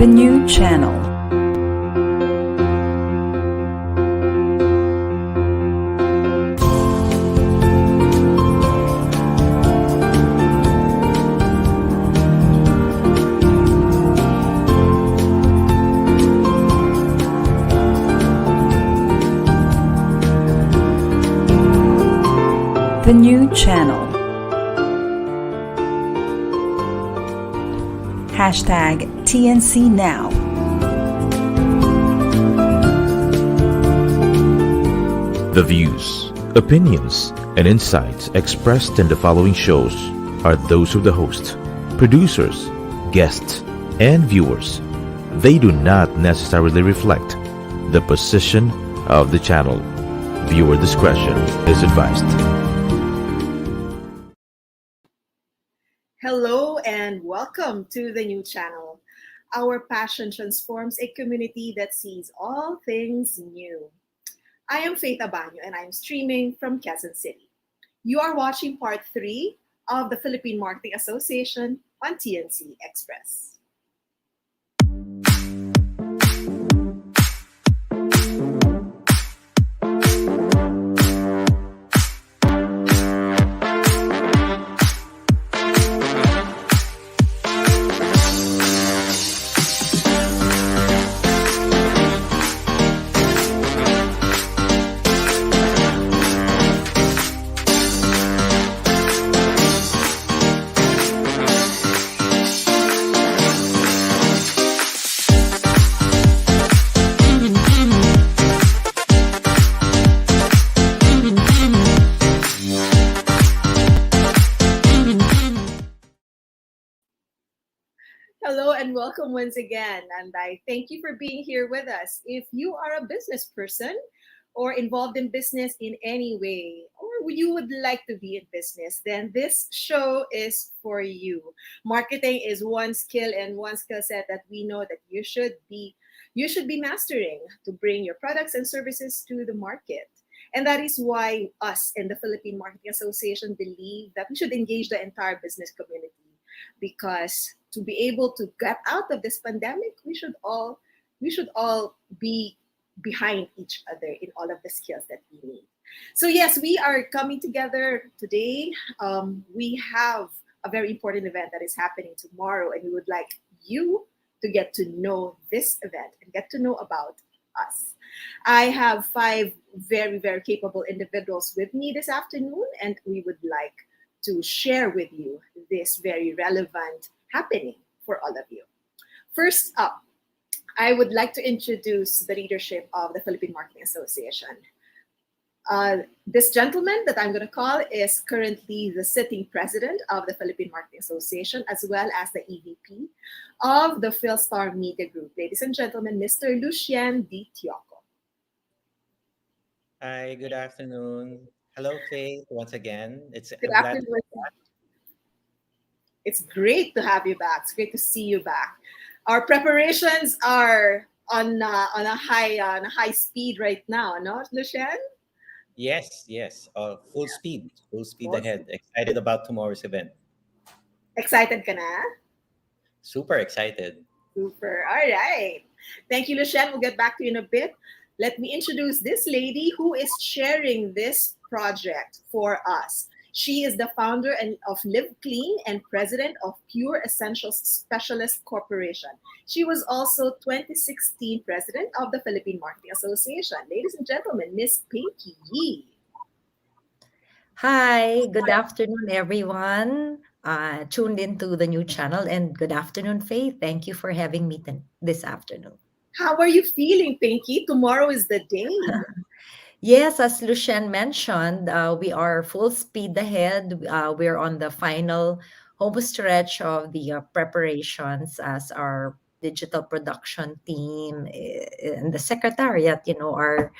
The new channel. The new channel. Hashtag TNC Now. The views, opinions, and insights expressed in the following shows are those of the host, producers, guests, and viewers. They do not necessarily reflect the position of the channel. Viewer discretion is advised. Hello and welcome to the new channel. Our passion transforms a community that sees all things new. I am Faith Abaño and I'm streaming from Quezon City. You are watching part 3 of the Philippine Marketing Association on TNC Express. Hello and welcome once again, and I thank you for being here with us. If you are a business person or involved in business in any way, or you would like to be in business, then this show is for you. Marketing is one skill and one skill set that we know that you should be mastering to bring your products and services to the market. And that is why us in the Philippine Marketing Association believe that we should engage the entire business community, because to be able to get out of this pandemic, we should all be behind each other in all of the skills that we need. So yes, we are coming together today. We have a very important event that is happening tomorrow, and we would like you to get to know this event and get to know about us. I have 5 very, very capable individuals with me this afternoon, and we would like to share with you this very relevant happening for all of you. First up, I would like to introduce the leadership of the Philippine Marketing Association. This gentleman that I'm going to call is currently the sitting president of the Philippine Marketing Association, as well as the EVP of the Philstar Media Group. Ladies and gentlemen, Mr. Lucien D. Tioco. Hi, good afternoon. Hello, Faith, once again. Good afternoon. It's great to have you back. It's great to see you back. Our preparations are on a high speed right now, no, Lucien? Yes. Full speed ahead. Excited about tomorrow's event. Excited ka na? Super excited. Super. All right. Thank you, Lucien. We'll get back to you in a bit. Let me introduce this lady who is sharing this project for us. She is the founder of Live Clean and president of Pure Essentials Specialist Corporation. She was also 2016 president of the Philippine Marketing Association. Ladies and gentlemen, Miss Pinky Yee. Hi, good afternoon, everyone. Tuned into the new channel, and good afternoon, Faith. Thank you for having me this afternoon. How are you feeling, Pinky? Tomorrow is the day. Yes, as Lucien mentioned, we are full speed ahead. We're on the final home stretch of the preparations as our digital production team and the secretariat, are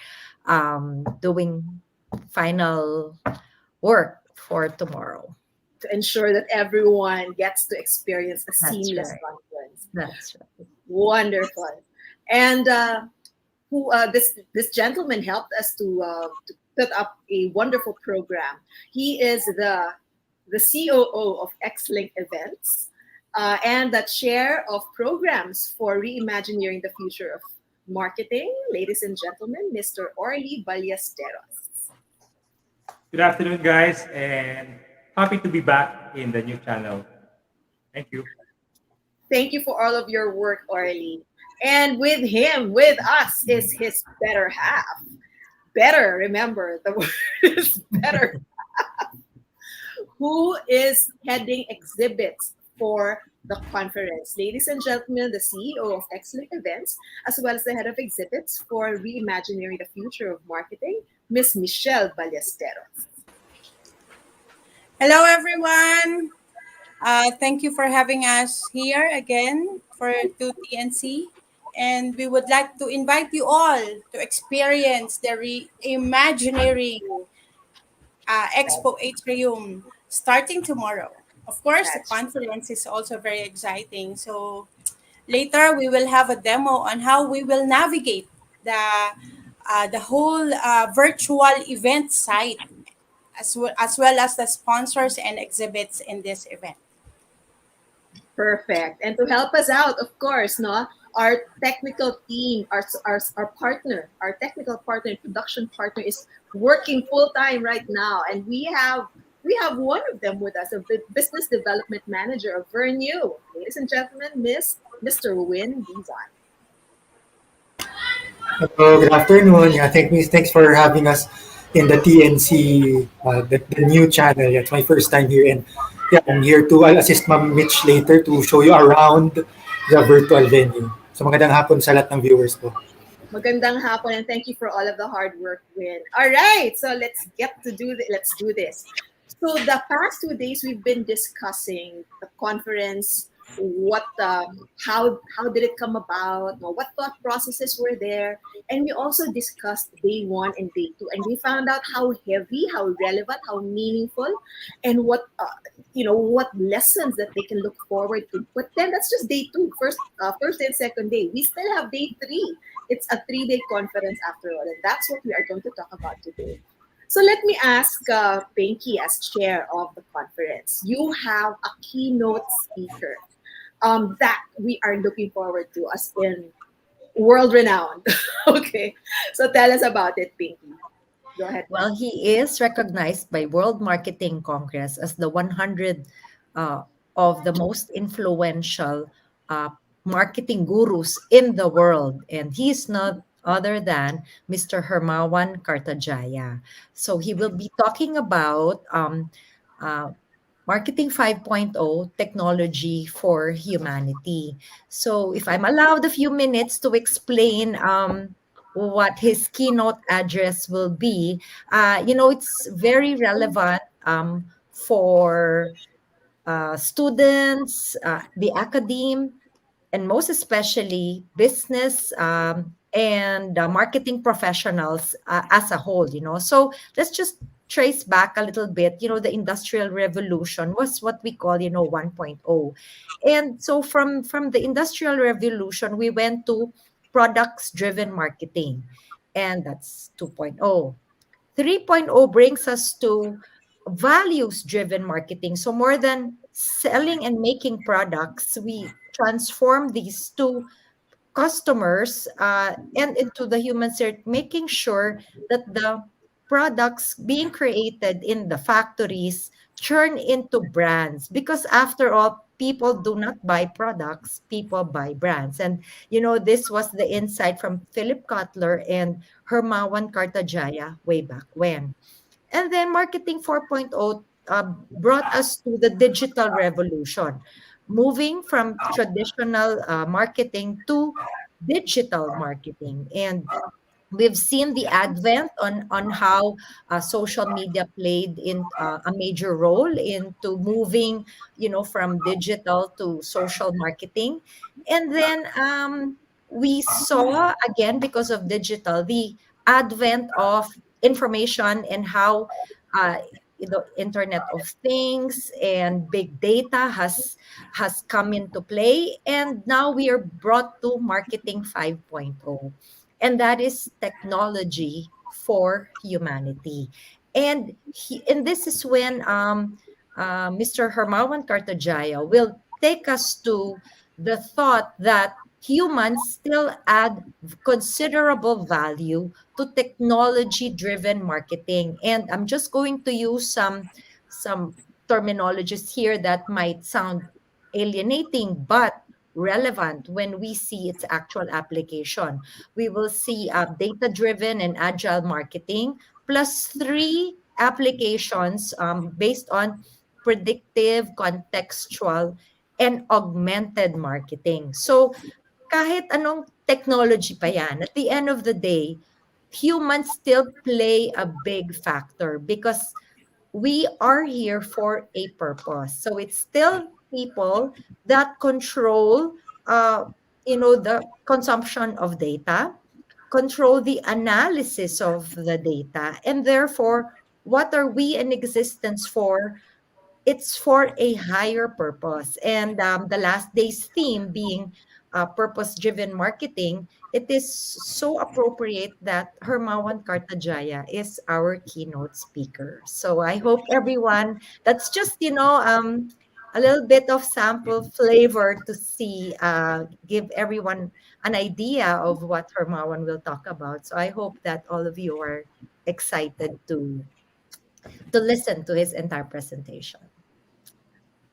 doing final work for tomorrow. To ensure that everyone gets to experience a seamless right. conference. That's right. Wonderful. And this gentleman helped us to put up a wonderful program. He is the COO of X-Link Events, and the chair of programs for Reimagineering the Future of Marketing, ladies and gentlemen, Mr. Orly Ballesteros. Good afternoon, guys, and happy to be back in the new channel. Thank you. Thank you for all of your work, Orly. And with him, with us, is his better half. Better, remember, the word is better. Who is heading exhibits for the conference? Ladies and gentlemen, the CEO of Excellent Events, as well as the head of exhibits for Reimagineering the Future of Marketing, Miss Michelle Ballesteros. Hello, everyone. Thank you for having us here again for 2TNC. And we would like to invite you all to experience the Reimagineering Expo Atrium starting tomorrow. Of course, the That's conference is also very exciting. So later we will have a demo on how we will navigate the whole virtual event site as well as the sponsors and exhibits in this event. perfect. And to help us out, of course, no, our technical team, our partner, our technical partner and production partner is working full time right now, and we have one of them with us, a business development manager of Vernew. Ladies and gentlemen, Mr. Win Dizon. Hello, good afternoon. Yeah, thanks for having us in the TNC, the new channel. Yeah, it's my first time here, and yeah, I'm here to I'll assist Ma'am Mitch later to show you around the virtual venue. So magandang hapon sa lahat ng viewers ko. Magandang hapon, and thank you for all of the hard work, Win. All right, so let's do this. So the past 2 days we've been discussing the conference, how did it come about, what thought processes were there, and we also discussed day one and day two, and we found out how heavy, how relevant, how meaningful, and what lessons that they can look forward to. But then that's just day two, first and second day. We still have day three. It's a 3-day conference after all, and that's what we are going to talk about today. So let me ask Pinky as chair of the conference. You have a keynote speaker that we are looking forward to as in world renowned. Okay, so tell us about it, Pinky. Go ahead. Well, he is recognized by World Marketing Congress as the 100 of the most influential uh, marketing gurus in the world. And he's not other than Mr. Hermawan Kartajaya. So he will be talking about uh, Marketing 5.0 technology for humanity. So if I'm allowed a few minutes to explain what his keynote address will be, it's very relevant for students, the academe, and most especially business and marketing professionals as a whole. So let's just trace back a little bit. The industrial revolution was what we call 1.0, and so from the industrial revolution we went to products driven marketing, and that's 2.0. 3.0 brings us to values driven marketing. So more than selling and making products, we transform these to customers and into the human circuit, making sure that the products being created in the factories turn into brands. Because after all, people do not buy products, people buy brands. And, this was the insight from Philip Kotler and Hermawan Kartajaya way back when. And then Marketing 4.0 brought us to the digital revolution, moving from traditional marketing to digital marketing. And we've seen the advent on how social media played in a major role into moving, from digital to social marketing. And then we saw again, because of digital, the advent of information and how uh, the Internet of Things and big data has come into play, and now we are brought to Marketing 5.0, and that is technology for humanity. And this is when Mr. Hermawan Kartajaya will take us to the thought that humans still add considerable value to technology driven marketing. And I'm just going to use some terminologies here that might sound alienating but relevant when we see its actual application. We will see data driven and agile marketing plus three applications based on predictive, contextual, and augmented marketing. So kahit anong technology pa yan, at the end of the day, humans still play a big factor because we are here for a purpose. So it's still people that control, the consumption of data, control the analysis of the data, and therefore, what are we in existence for? It's for a higher purpose. And the last day's theme being purpose driven marketing, it is so appropriate that Hermawan Kartajaya is our keynote speaker. So I hope everyone, that's just, a little bit of sample flavor to see, give everyone an idea of what Hermawan will talk about. So I hope that all of you are excited to listen to his entire presentation.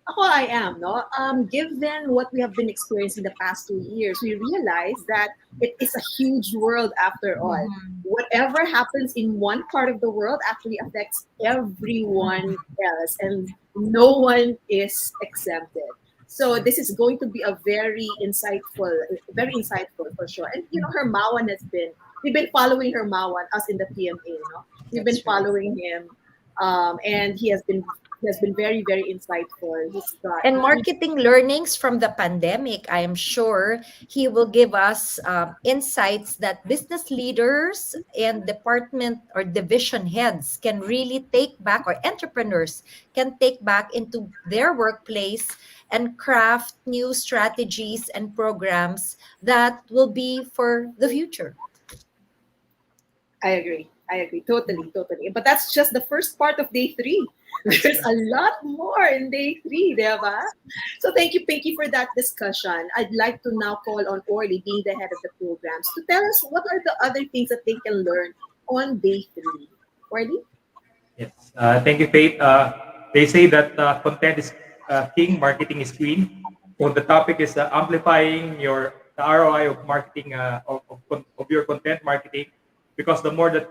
Ako, I am, no? Given what we have been experiencing the past 2 years, we realize that it is a huge world after all. Mhm. Whatever happens in one part of the world actually affects everyone else, and no one is exempted. So this is going to be a very insightful for sure. And Hermawan we've been following Hermawan, us in the PMA, no? We've been That's right. following him, and he has been very, very insightful. He's got And marketing learnings from the pandemic, I am sure he will give us insights that business leaders and department or division heads can really take back, or entrepreneurs can take back into their workplace and craft new strategies and programs that will be for the future. I agree. I agree. Totally, totally. But that's just the first part of day three. That's There's right. a lot more in day three, diba? So thank you, Pinky, for that discussion. I'd like to now call on Orly, being the head of the programs, to tell us what are the other things that they can learn on day three. Orly? Yes. Thank you, Faith. They say that content is king, marketing is queen. So the topic is amplifying the ROI of marketing of your content marketing, because the more that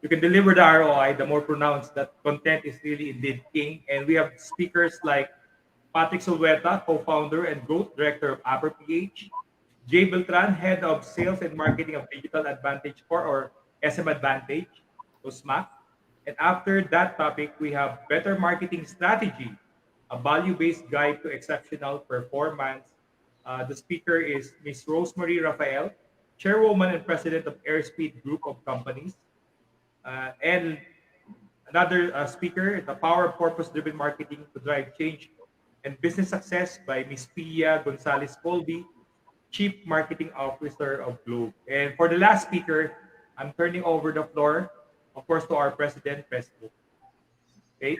you can deliver the ROI, the more pronounced that content is really indeed king. And we have speakers like Patrick Solweta, co-founder and growth director of Upper PH, Jay Beltran, head of sales and marketing of Digital Advantage Core, or SM Advantage, so SMAC. And after that topic, we have better marketing strategy, a value-based guide to exceptional performance. The speaker is Ms. Rosemary Rafael, chairwoman and president of Airspeed Group of Companies. And another speaker, the power of purpose-driven marketing to drive change and business success, by Ms. Pia Gonzalez Colby, Chief Marketing Officer of Globe. And for the last speaker, I'm turning over the floor, of course, to our president, Presto. Okay?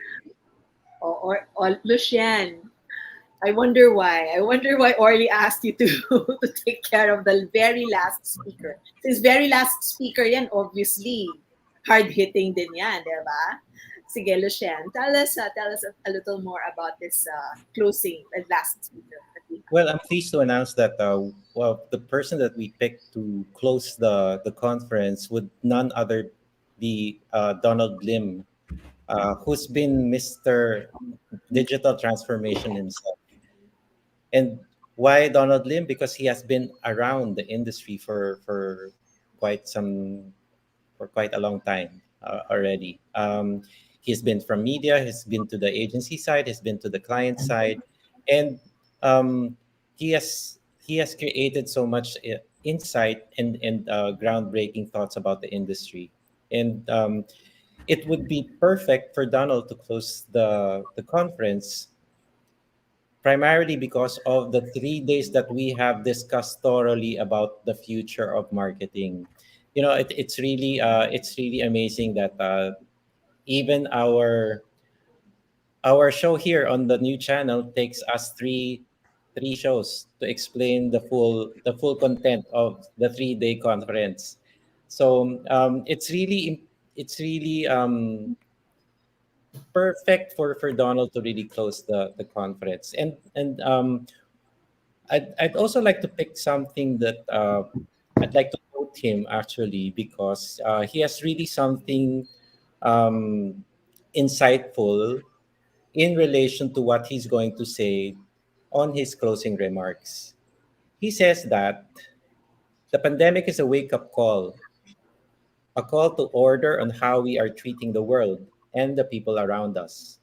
Or Lucian. I wonder why. I wonder why Orly asked you to to take care of the very last speaker. Since very last speaker yan, obviously, hard-hitting din yan, di ba? Sige, Lucian, tell us a little more about this closing, the last speaker that we have. Well, I'm pleased to announce that the person that we picked to close the conference would none other be Donald Lim, who's been Mr. Digital Transformation himself. And why Donald Lim? Because he has been around the industry for quite some for quite a long time already. He's been from media, he's been to the agency side, he's been to the client side, and um, he has created so much insight and groundbreaking thoughts about the industry. And it would be perfect for Donald to close the conference, primarily because of the 3 days that we have discussed thoroughly about the future of marketing. It's really amazing that even our show here on the new channel takes us three shows to explain the full content of the 3 day conference. So it's really perfect for Donald to really close the conference. And I'd also like to pick something that I'd like to quote him actually, because he has really something um, insightful in relation to what he's going to say on his closing remarks. He says that the pandemic is a wake up call, a call to order on how we are treating the world and the people around us.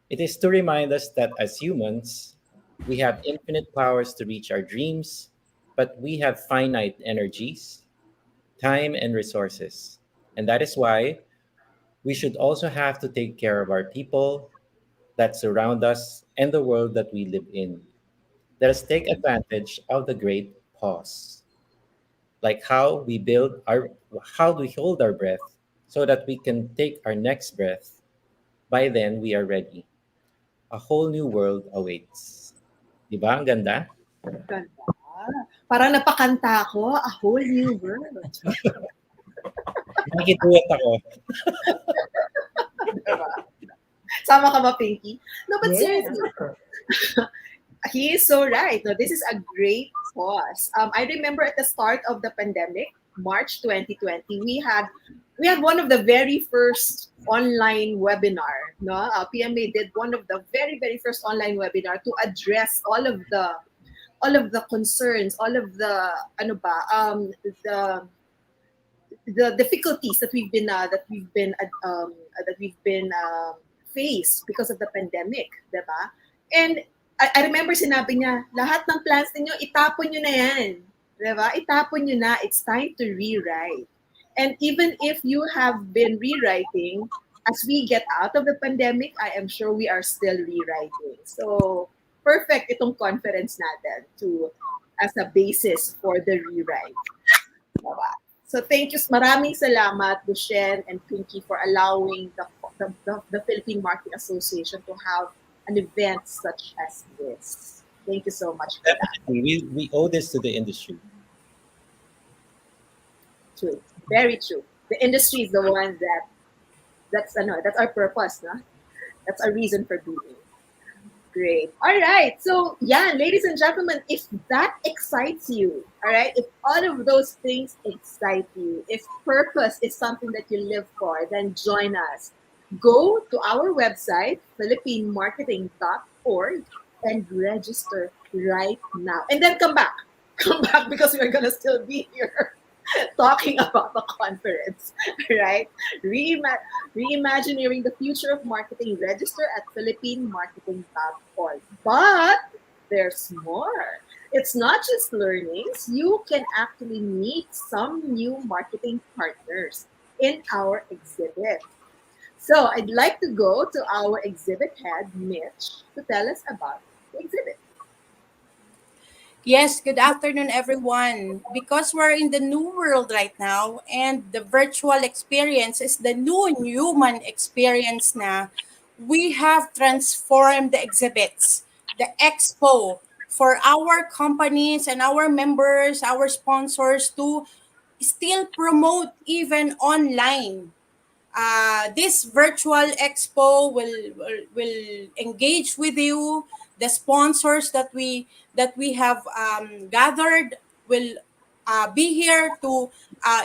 It is to remind us that as humans, we have infinite powers to reach our dreams, but we have finite energies, time, and resources. And that is why we should also have to take care of our people that surround us and the world that we live in. Let us take advantage of the great pause, like how we hold our breath so that we can take our next breath. By then, we are ready. A whole new world awaits. Diba? Ang ganda? Ganda. Parang napakanta ko, a whole new world. Nakikiduet ako. Diba? Sama ka ba, Pinky? No, but Yeah. seriously, he is so right. No, this is a great pause. I remember at the start of the pandemic, March 2020, we had one of the very first online webinar. No, PMA did one of the very first online webinar to address all of the concerns, all of the the difficulties that we've been faced because of the pandemic, diba? And I remember sinabi niya, lahat ng plans ninyo, itapon nyo na yan. Diba? Itapon nyo na. It's time to rewrite. And even if you have been rewriting, as we get out of the pandemic, I am sure we are still rewriting. So, perfect itong conference natin as a basis for the rewrite. Diba? So thank you. Maraming salamat, Lucien and Pinky, for allowing the Philippine Marketing Association to have an event such as this. Thank you so much for that. Definitely. We owe this to the industry. True. Very true. The industry is the one that's our purpose, no? That's our reason for being. Great. All right. So, yeah, ladies and gentlemen, if that excites you, all right, if all of those things excite you, if purpose is something that you live for, then join us. Go to our website, philippinemarketing.org, and register right now. And then come back. Come back because we're going to still be here talking about the conference, right? Reimagineering the future of marketing. Register at philippinemarketing.org. But there's more. It's not just learnings. You can actually meet some new marketing partners in our exhibit. So I'd like to go to our exhibit head, Mitch, to tell us about the exhibit. Yes, good afternoon, everyone. Because we're in the new world right now and the virtual experience is the new human experience na, we have transformed the exhibits, the expo, for our companies and our members, our sponsors to still promote even online. This virtual expo will engage with you. The sponsors that we have gathered will be here to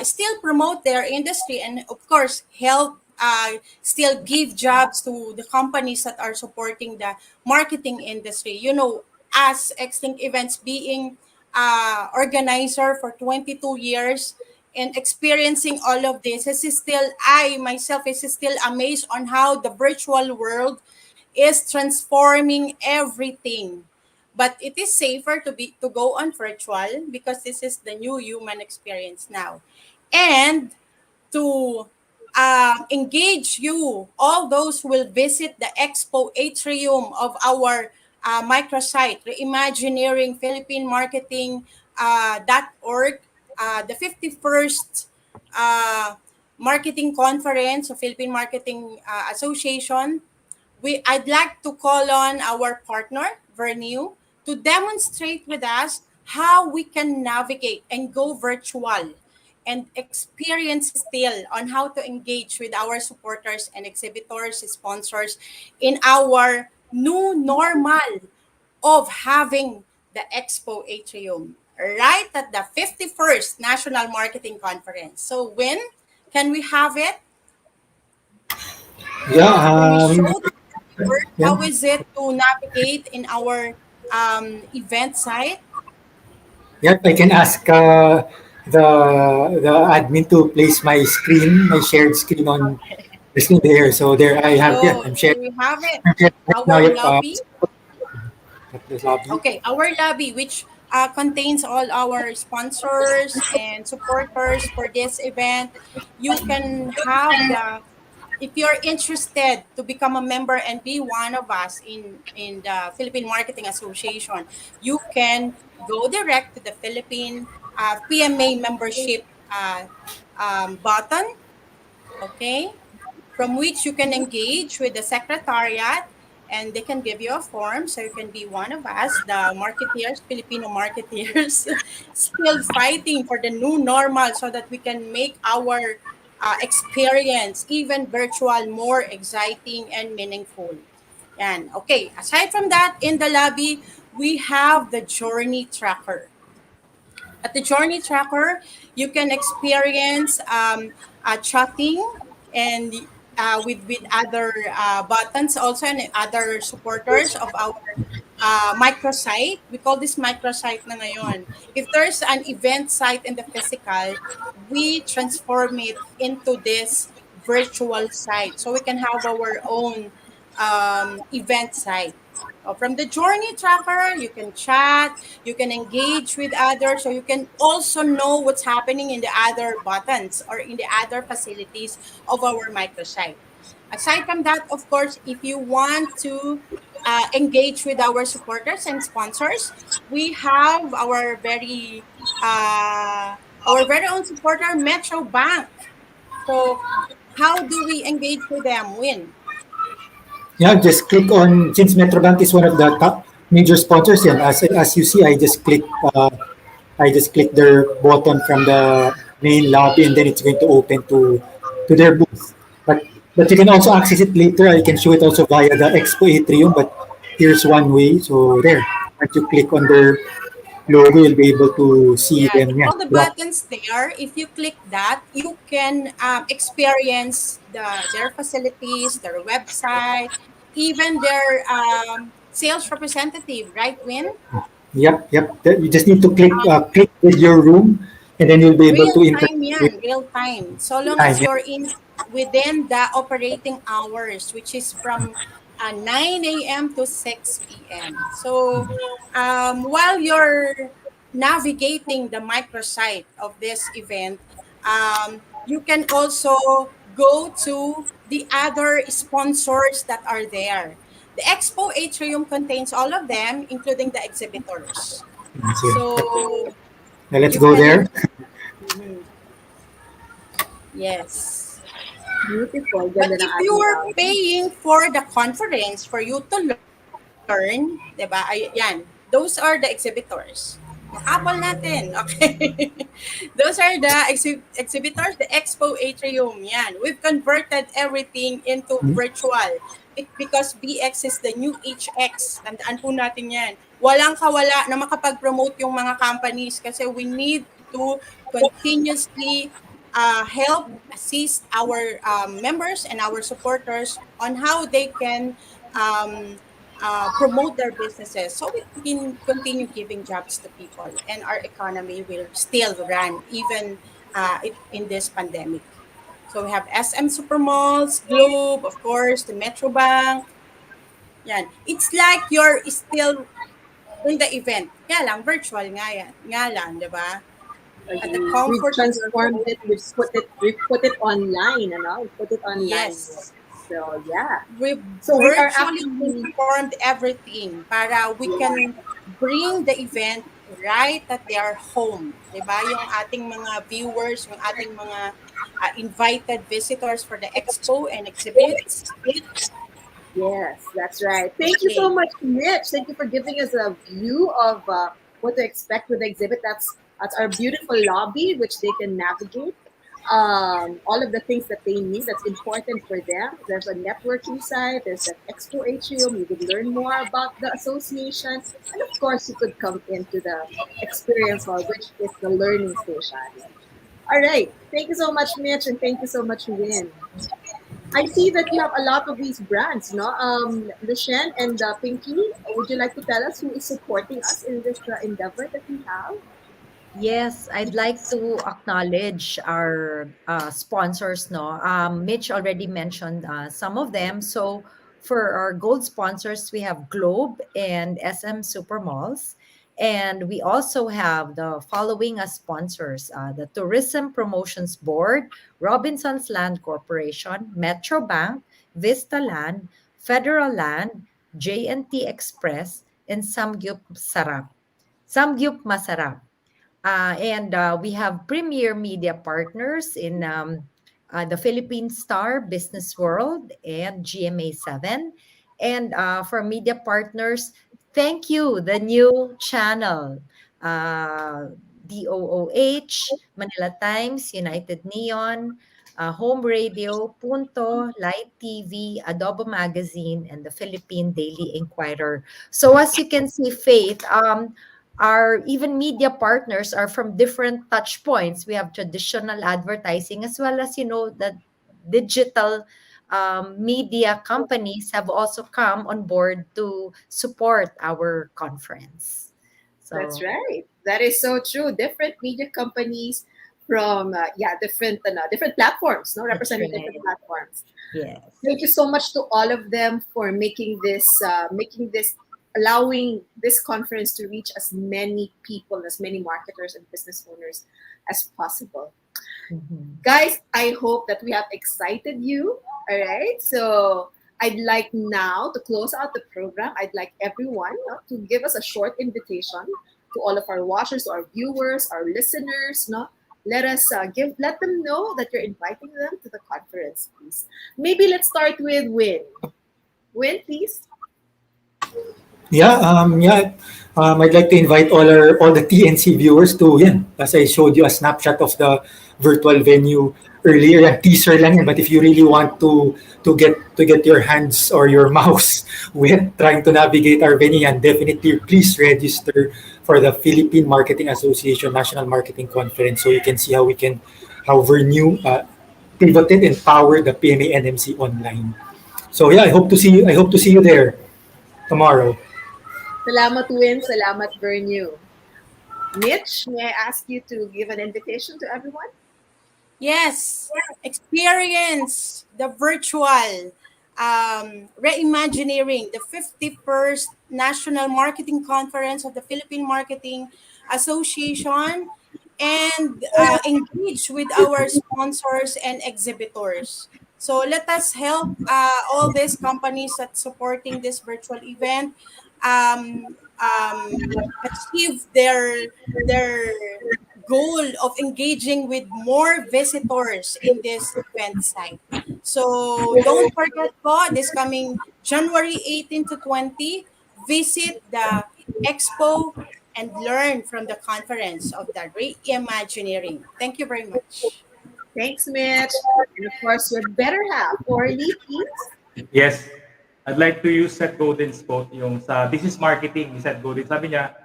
still promote their industry and of course help still give jobs to the companies that are supporting the marketing industry. As Extinct Events being organizer for 22 years and experiencing all of this, I myself is still amazed on how the virtual world is transforming everything. But it is safer to go on virtual because this is the new human experience now. And to engage you, all those who will visit the expo atrium of our microsite, Reimagineering Philippine Marketing .org, the 51st marketing conference of Philippine Marketing Association I'd like to call on our partner, Vernew, to demonstrate with us how we can navigate and go virtual and experience still on how to engage with our supporters and exhibitors, sponsors in our new normal of having the Expo Atrium right at the 51st National Marketing Conference. So when can we have it? Can we Yeah, show the viewers yeah, how is it to navigate in our event site? yeah. I can ask the the admin to place my screen, my shared screen on the screen there. So there I have. Yeah, So there we have it. I'm sharing right now. Our Yep. lobby. The lobby. Okay, our lobby, which contains all our sponsors and supporters for this event. You can have the, if you're interested to become a member and be one of us in the Philippine Marketing Association, you can go direct to the Philippine PMA membership button, okay, from which you can engage with the secretariat and they can give you a form so you can be one of us, the marketeers, Filipino marketeers, still fighting for the new normal so that we can make our experience, even virtual, more exciting and meaningful. And okay, aside from that, in the lobby, we have the journey tracker. At the Journey Tracker, you can experience chatting and with other buttons also and other supporters of our microsite. We call this microsite na ngayon. If there's an event site in the physical, we transform it into this virtual site. So we can have our own event site. From the journey tracker, you can chat, you can engage with others, so you can also know what's happening in the other buttons or in the other facilities of our microsite. Aside from that, of course, if you want to engage with our supporters and sponsors, we have our very own supporter, Metro Bank. So, how do we engage with them? Win. Yeah, just click on, since Metrobank is one of the top major sponsors. Yeah, as you see, I just click their button from the main lobby, and then it's going to open to their booth. But you can also access it later. I can show it also via the Expo Atrium. But here's one way. So there, once you click on their logo, you'll be able to see Yeah, them. so Yeah, all the buttons there, if you click that, you can experience their facilities, their website, even their sales representative, right, Win? yep. You just need to click with your room, and then you'll be able Real to interact time with yan, real time. So long time. as Yeah. you're in within the operating hours, which is from 9 a.m. to 6 p.m. So while you're navigating the microsite of this event, you can also go to the other sponsors that are there. The Expo Atrium contains all of them, including the exhibitors. So, So now let's you go can there. Mhm. Yes. Beautiful. But Ganda ng if you ating are lobby. paying for the conference for you to learn, 'di ba? Yan. Those are the exhibitors. Makapal natin. Okay. Those are the exhibitors, the Expo Atrium. Yan. We've converted everything into virtual. Because BX is the new HX. Tandaan po natin yan. Walang kawala na makapag-promote yung mga companies kasi we need to continuously help assist our members and our supporters on how they can um, promote their businesses so we can continue giving jobs to people and our economy will still run even in this pandemic. So we have SM Supermalls, Globe, of course, the Metro Bank. Yan. It's like you're still in the event. Kaya lang, virtual nga yan. Nga lang, di ba? At the Agree. We've comfort of your transformed it. home. We've put it online, ano? We put it online. Yes. So yeah. We So we are virtually actually transformed everything para we can bring the event right at their home. 'Di ba? Yung ating mga viewers, yung ating mga invited visitors for the expo and exhibits, Yes, that's right. Thank you Okay. so much, Mitch. Thank you for giving us a view of what to expect with the exhibit. That's our beautiful lobby, which they can navigate. All of the things that they need that's important for them. There's a networking side. There's an expo atrium. You could learn more about the association, and of course, you could come into the experience hall, which is the learning station. All right. Thank you so much, Mitch, and thank you so much, Win. I see that you have a lot of these brands, no? Lucien and Pinky, would you like to tell us who is supporting us in this endeavor that we have? Yes, I'd like to acknowledge our sponsors. No, Mitch already mentioned some of them. So for our gold sponsors, we have Globe and SM Supermalls, and we also have the following as sponsors: the Tourism Promotions Board, Robinson's Land Corporation, Metro Bank, Vista Land, Federal Land, JNT Express, and Samgyup Masarap. And we have premier media partners in the Philippine Star, Business World, and GMA 7. And for media partners, thank you, the new channel, DOOH, Manila Times, United Neon, Home Radio, Punto, Light TV, Adobo Magazine, and the Philippine Daily Inquirer. So as you can see, Faith, our even media partners are from different touch points. We have traditional advertising as well as, the digital media companies have also come on board to support our conference. That's So right. That is so true. Different media companies from different platforms, no, that's representing different right. platforms. Yes. Thank you so much to all of them for making this, allowing this conference to reach as many people, as many marketers and business owners as possible. Mhm. Guys, I hope that we have excited you. All right. So I'd like now to close out the program. I'd like everyone to give us a short invitation to all of our watchers, our viewers, our listeners. No, let them know that you're inviting them to the conference, please. Maybe let's start with Win. Win, please. I'd like to invite all the TNC viewers to yan. As I showed you a snapshot of the virtual venue earlier, yan, teaser lang yan. But if you really want to get your hands or your mouse with trying to navigate our venue, yan, definitely please register for the Philippine Marketing Association National Marketing Conference so you can see how Vernew pivoted and powered the PMA NMC online. So yeah, I hope to see you there tomorrow. Salamat, Win. Salamat, Vernew. Mitch, may I ask you to give an invitation to everyone? Yes, experience the virtual Reimagineering, the 51st National Marketing Conference of the Philippine Marketing Association, and engage with our sponsors and exhibitors. So let us help all these companies that supporting this virtual event achieve their goal of engaging with more visitors in this event site. So don't forget po, this coming January 18 to 20, visit the expo and learn from the conference of the Reimagineering. Thank you very much. Thanks, Mitch. And of course, your better half, Orly, please. Yes. I'd like to use Seth Godin's quote, yung sa This is Marketing, ni Seth Godin. Sabi niya,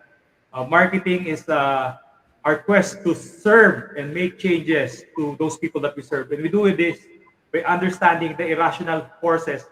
marketing is our quest to serve and make changes to those people that we serve. And we do this by understanding the irrational forces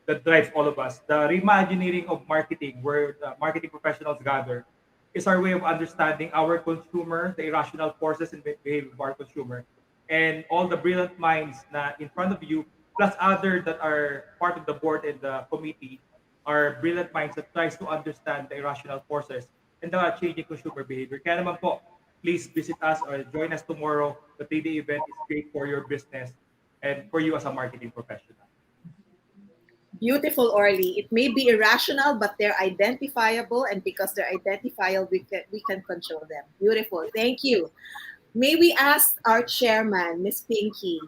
that drive all of us. The reimagineering of marketing, where the marketing professionals gather, is our way of understanding our consumer, the irrational forces and behavior of our consumer, and all the brilliant minds na in front of you, plus other that are part of the board and the committee, are brilliant minds that tries to understand the irrational forces and the changing consumer behavior. Kaya naman po, please visit us or join us tomorrow. The 3-day event is great for your business and for you as a marketing professional. Beautiful, Orly. It may be irrational, but they're identifiable, and because they're identifiable, we can control them. Beautiful. Thank you. May we ask our chairman, Miss Pinky?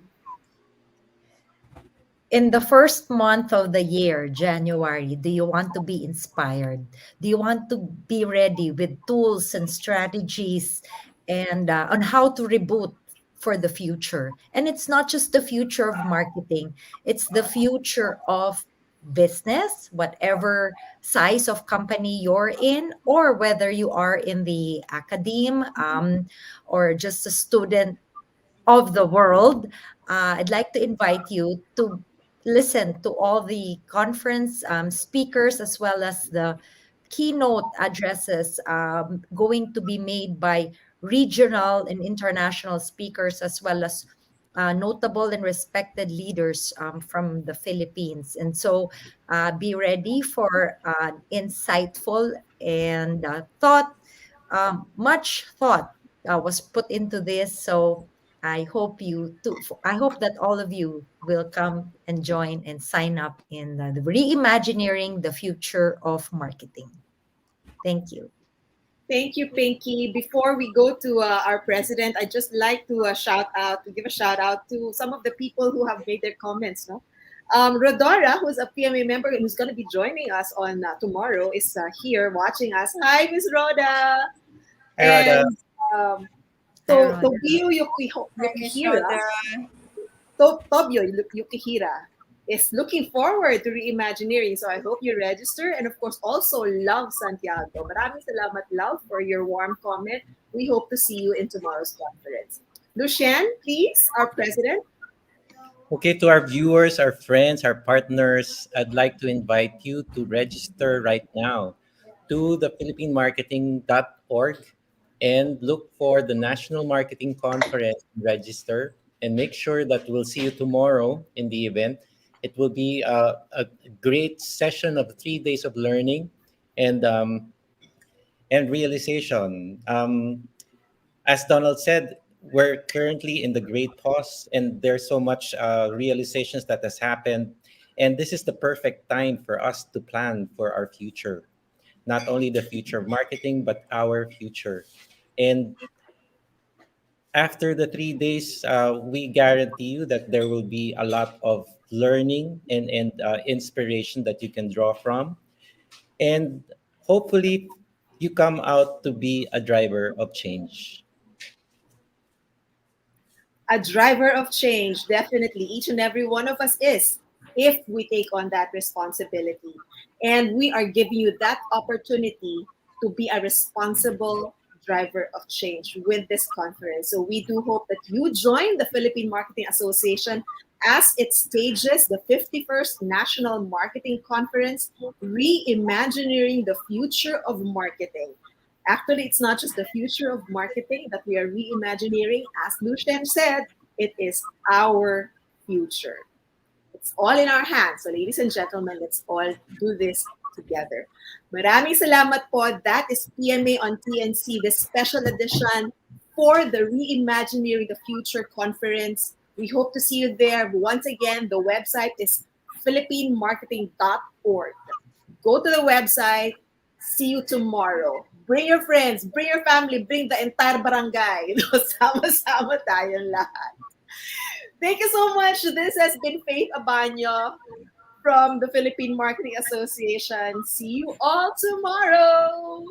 in the first month of the year, January, do you want to be inspired? Do you want to be ready with tools and strategies and on how to reboot for the future? And it's not just the future of marketing, it's the future of business, whatever size of company you're in, or whether you are in the academe or just a student of the world. I'd like to invite you to listen to all the conference speakers as well as the keynote addresses going to be made by regional and international speakers as well as notable and respected leaders from the Philippines. And so be ready for insightful and much thought was put into this. So I hope I hope that all of you will come and join and sign up in the Reimagineering the Future of Marketing. Thank you. Thank you, Pinky. Before we go to our president, I'd just like to give a shout out to some of the people who have made their comments. No, Rodora, who's a PMA member and who's going to be joining us on tomorrow, is here watching us. Hi, Miss Rhoda. Hi, Rhoda. And Tobio Yukihira is looking forward to Reimagineering. So I hope you register. And of course, also Love Santiago. Maraming salamat, Love, for your warm comment. We hope to see you in tomorrow's conference. Lucien, please, our president. Okay, to our viewers, our friends, our partners, I'd like to invite you to register right now to the philippinemarketing.org and look for the National Marketing Conference. Register and make sure that we'll see you tomorrow in the event. It will be a great session of 3 days of learning and realization. As Donald said, we're currently in the great pause, and there's so much realizations that has happened, and this is the perfect time for us to plan for our future, not only the future of marketing but our future. And after the 3 days, we guarantee you that there will be a lot of learning and inspiration that you can draw from. And hopefully you come out to be a driver of change. A driver of change, definitely. Each and every one of us is, if we take on that responsibility. And we are giving you that opportunity to be a responsible driver of change with this conference. So we do hope that you join the Philippine Marketing Association as it stages the 51st National Marketing Conference, Reimagineering the Future of Marketing. Actually, it's not just the future of marketing that we are reimagineering. As Lucien said, it is our future. It's all in our hands. So ladies and gentlemen, let's all do this together. Maraming salamat po. That is PMA on TNC, the special edition for the Reimagineering the Future Conference. We hope to see you there. Once again, the website is philippinemarketing.org. Go to the website. See you tomorrow. Bring your friends, bring your family, bring the entire barangay. Sama-sama tayong lahat. Thank you so much. This has been Faith Abaño from the Philippine Marketing Association. See you all tomorrow.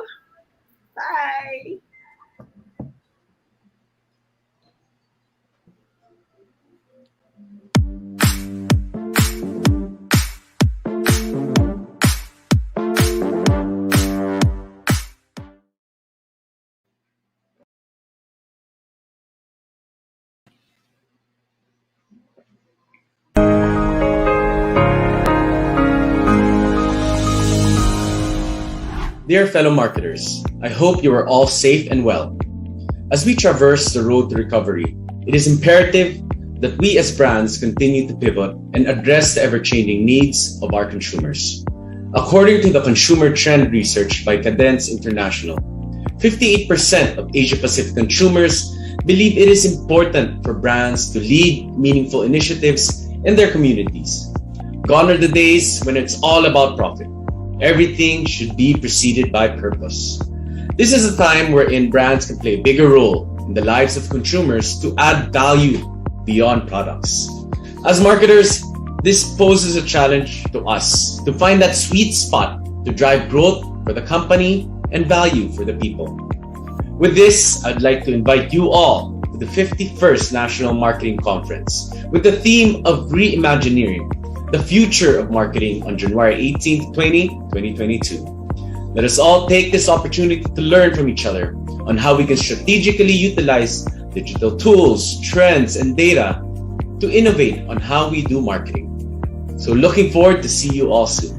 Bye. Dear fellow marketers, I hope you are all safe and well. As we traverse the road to recovery, it is imperative that we as brands continue to pivot and address the ever-changing needs of our consumers. According to the consumer trend research by Cadence International, 58% of Asia-Pacific consumers believe it is important for brands to lead meaningful initiatives in their communities. Gone are the days when it's all about profit. Everything should be preceded by purpose. This is a time wherein brands can play a bigger role in the lives of consumers to add value beyond products. As marketers, This poses a challenge to us to find that sweet spot to drive growth for the company and value for the people. With this, I'd like to invite you all to the 51st National Marketing Conference with the theme of Reimagineering, the future of marketing on January 18th, 2022. Let us all take this opportunity to learn from each other on how we can strategically utilize digital tools, trends, and data to innovate on how we do marketing. So looking forward to see you all soon.